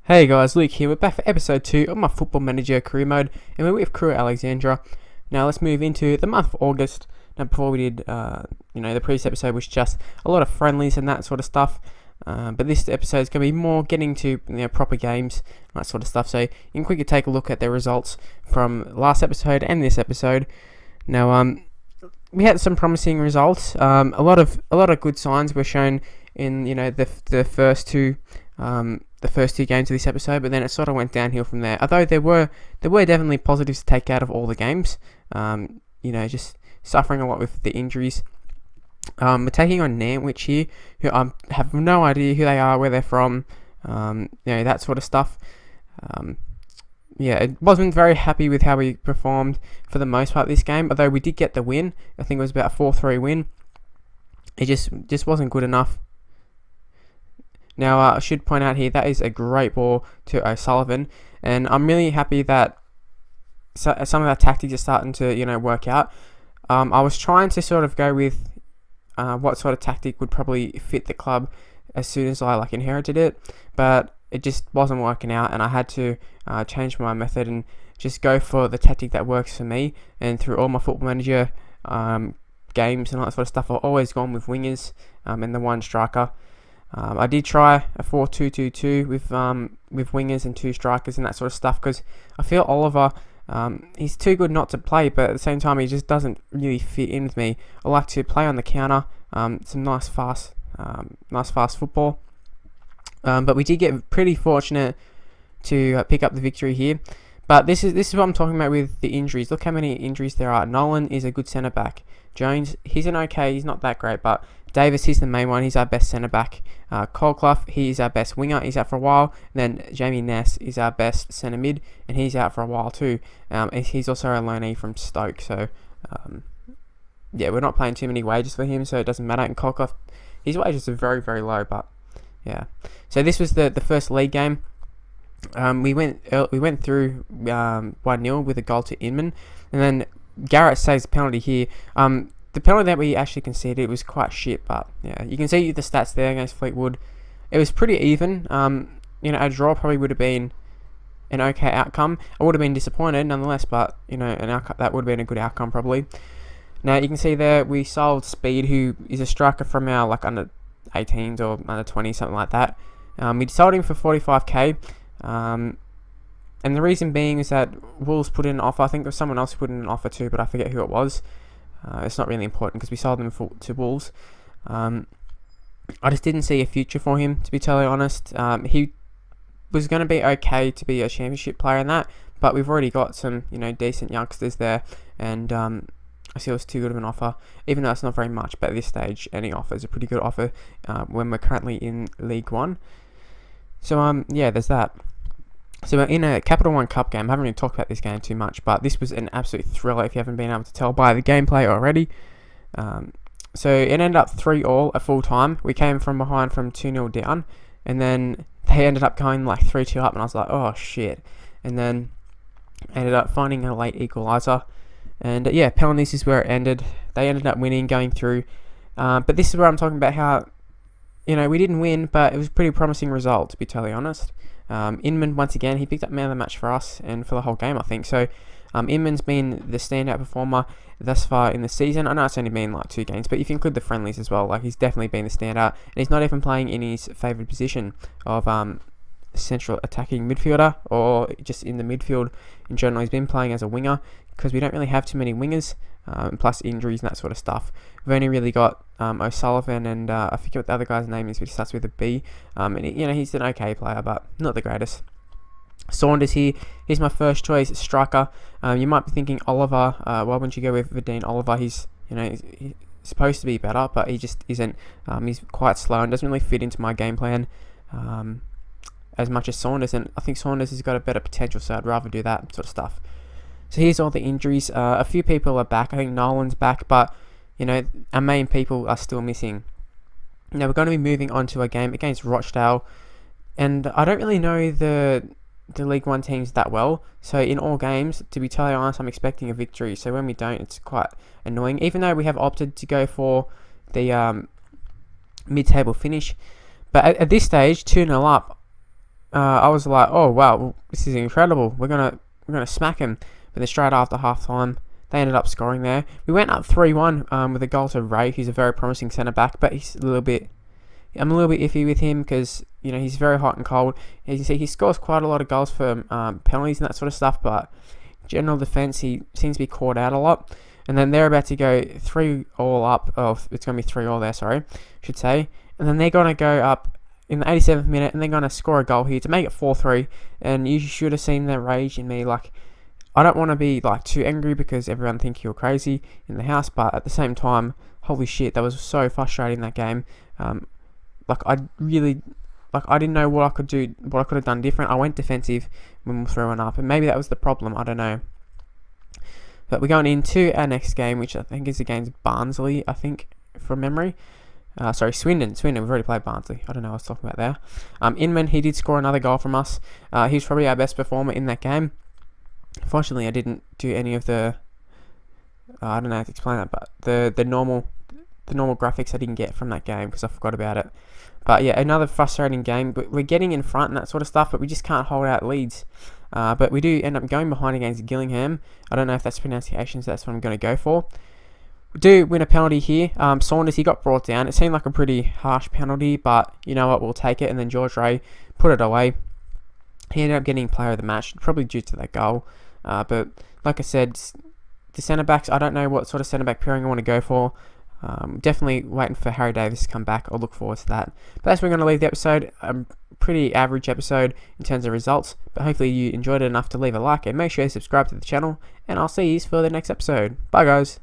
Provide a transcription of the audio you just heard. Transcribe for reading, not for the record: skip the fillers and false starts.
Hey guys, Luke here. We're back for episode 2 of my Football Manager career mode, and we're with Crewe Alexandra. Now let's move into the month of August. Now before we did, the previous episode was just a lot of friendlies and that sort of stuff. But this episode is going to be more getting to proper games and that sort of stuff. So you can quickly take a look at the results from last episode and this episode. Now we had some promising results. A lot of good signs were shown in the first two. The first two games of this episode, but then it sort of went downhill from there. Although there were definitely positives to take out of all the games. Just suffering a lot with the injuries. We're taking on Nantwich here, who I have no idea who they are, where they're from, that sort of stuff. It wasn't very happy with how we performed for the most part this game, although we did get the win. I think it was about a 4-3 win. It just wasn't good enough. Now, I should point out here, that is a great ball to O'Sullivan, and I'm really happy that some of our tactics are starting to, work out. I was trying to sort of go with what sort of tactic would probably fit the club as soon as I inherited it, but it just wasn't working out, and I had to change my method and just go for the tactic that works for me. And through all my Football Manager games and all that sort of stuff, I've always gone with wingers and the one striker. I did try a 4-2-2-2 with wingers and two strikers and that sort of stuff, because I feel Oliver, he's too good not to play, but at the same time he just doesn't really fit in with me. I like to play on the counter, some nice fast football. But we did get pretty fortunate to pick up the victory here. But this is what I'm talking about with the injuries. Look how many injuries there are. Nolan is a good centre back. Jones, he's not that great, but Davis, he's the main one. He's our best centre back. Colclough, he's our best winger. He's out for a while. And then Jamie Ness is our best centre mid, and he's out for a while too. He's also a loanee from Stoke, so we're not paying too many wages for him, so it doesn't matter. And Colclough, his wages are very, very low, but yeah. So this was the first league game. We went through 1-0 with a goal to Inman, and then Garrett saves a penalty here. The penalty that we actually conceded was quite shit, but yeah, you can see the stats there against Fleetwood. It was pretty even. A draw probably would have been an okay outcome. I would have been disappointed nonetheless, but that would have been a good outcome probably. Now you can see there we sold Speed, who is a striker from our under 18s or under 20s, something like that. We sold him for 45k. And the reason being is that Wolves put in an offer. I think there was someone else who put in an offer too, but I forget who it was. It's not really important because we sold them to Wolves. I just didn't see a future for him, to be totally honest. He was going to be okay to be a championship player in that, but we've already got some decent youngsters there, and I feel it's too good of an offer, even though it's not very much. But at this stage, any offer is a pretty good offer when we're currently in League One. So there's that. So we're in a Capital One Cup game. I haven't really talked about this game too much, but this was an absolute thriller if you haven't been able to tell by the gameplay already. So it ended up 3-3 at full time. We came from behind from 2-0 down, and then they ended up going 3-2 up, and I was like, oh shit. And then ended up finding a late equaliser. And penalties is where it ended. They ended up winning, going through. But this is where I'm talking about how, we didn't win, but it was a pretty promising result, to be totally honest. Inman, once again, he picked up man of the match for us and for the whole game, I think. So Inman's been the standout performer thus far in the season. I know it's only been 2 games, but if you include the friendlies as well, he's definitely been the standout. And he's not even playing in his favoured position of central attacking midfielder, or just in the midfield in general. He's been playing as a winger because we don't really have too many wingers, plus injuries and that sort of stuff. We've only really got O'Sullivan, and I forget what the other guy's name is, but he starts with a B. And he's an okay player, but not the greatest. Saunders here, he's my first choice striker. You might be thinking Oliver. Why wouldn't you go with Vadine Oliver? He's supposed to be better, but he just isn't. He's quite slow and doesn't really fit into my game plan as much as Saunders, and I think Saunders has got a better potential, so I'd rather do that sort of stuff. So here's all the injuries. A few people are back. I think Nolan's back, but our main people are still missing. Now we're going to be moving on to a game against Rochdale, and I don't really know the League One teams that well. So in all games, to be totally honest, I'm expecting a victory. So when we don't, it's quite annoying. Even though we have opted to go for the mid-table finish, but at this stage, 2-0 up, I was like, oh wow, this is incredible. We're gonna smack him. But then straight after half time, they ended up scoring there. We went up 3-1 with a goal to Ray. He's a very promising centre back, but he's a little bit. I'm a little bit iffy with him because he's very hot and cold. As you see, he scores quite a lot of goals for penalties and that sort of stuff, but general defence, he seems to be caught out a lot. And then they're about to go 3-all up. Oh, it's going to be 3-all there, sorry, I should say. And then they're going to go up in the 87th minute, and they're going to score a goal here to make it 4-3. And you should have seen the rage in me. Like, I don't want to be like too angry because everyone think you're crazy in the house, but at the same time, holy shit, that was so frustrating, that game. I didn't know what I could do, what I could have done different. I went defensive when we were throwing up, and maybe that was the problem. I don't know. But we're going into our next game, which I think is against Barnsley, I think, from memory. Swindon. We've already played Barnsley. I don't know what I was talking about there. Inman, he did score another goal from us. He's probably our best performer in that game. Unfortunately, I didn't do any of the... I don't know how to explain that, but the normal graphics I didn't get from that game because I forgot about it. But yeah, another frustrating game. We're getting in front and that sort of stuff, but we just can't hold out leads. But we do end up going behind against Gillingham. I don't know if that's pronunciation, so that's what I'm going to go for. We do win a penalty here. Saunders, he got brought down. It seemed like a pretty harsh penalty, but you know what, we'll take it. And then George Ray put it away. He ended up getting player of the match, probably due to that goal. But like I said, the centre-backs, I don't know what sort of centre-back pairing I want to go for. Definitely waiting for Harry Davis to come back. I'll look forward to that. But that's where we're going to leave the episode. Pretty average episode in terms of results, but hopefully you enjoyed it enough to leave a like, and make sure you subscribe to the channel, and I'll see you for the next episode. Bye guys.